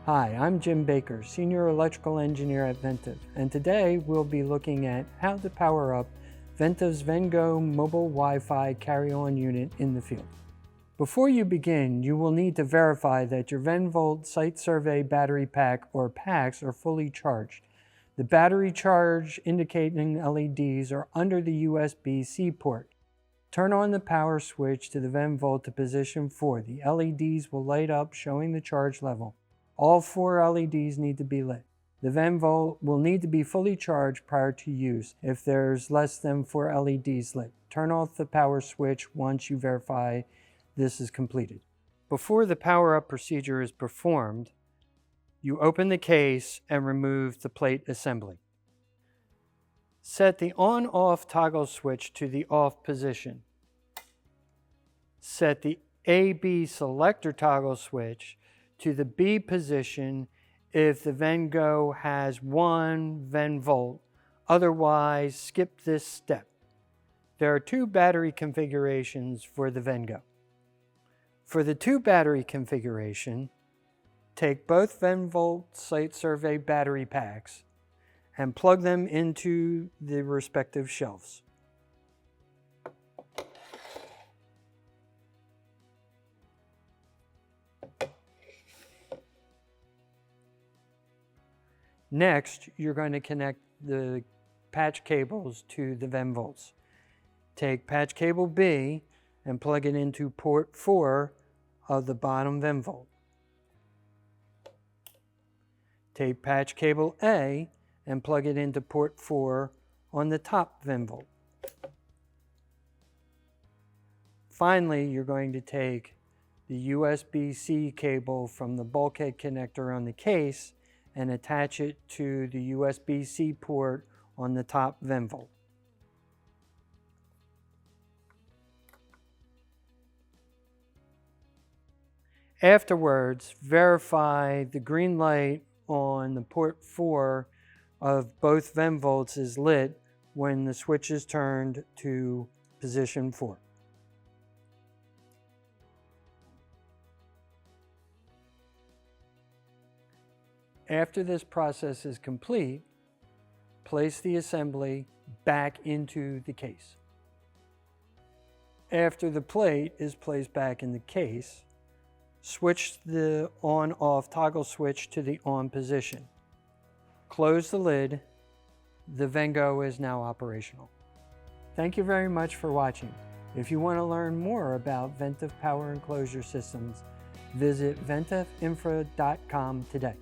Hi, I'm Jim Baker, Senior Electrical Engineer at Ventev, and today we'll be looking at how to power up Ventev's VenGo mobile Wi-Fi carry-on unit in the field. Before you begin, you will need to verify that your VenVolt Site Survey Battery Pack or packs are fully charged. The battery charge indicating LEDs are under the USB-C port. Turn on the power switch to the VenVolt to position 4. The LEDs will light up showing the charge level. All 4 LEDs need to be lit. The VenVolt will need to be fully charged prior to use if there's less than 4 LEDs lit. Turn off the power switch once you verify this is completed. Before the power-up procedure is performed, you open the case and remove the plate assembly. Set the on-off toggle switch to the off position. Set the A-B selector toggle switch to the B position if the VenGo has 1 VenVolt, otherwise skip this step. There are 2 battery configurations for the VenGo. For the 2 battery configuration, take both VenVolt Site Survey battery packs and plug them into the respective shelves. Next, you're going to connect the patch cables to the VenVolts. Take patch cable B and plug it into port 4 of the bottom VenVolt. Take patch cable A and plug it into port 4 on the top VenVolt. Finally, you're going to take the USB-C cable from the bulkhead connector on the case and attach it to the USB-C port on the top VenVolt. Afterwards, verify the green light on the port 4 of both VenVolts is lit when the switch is turned to position 4. After this process is complete, place the assembly back into the case. After the plate is placed back in the case, switch the on-off toggle switch to the on position. Close the lid. The VenGo is now operational. Thank you very much for watching. If you want to learn more about Ventev power enclosure systems, visit ventevinfra.com today.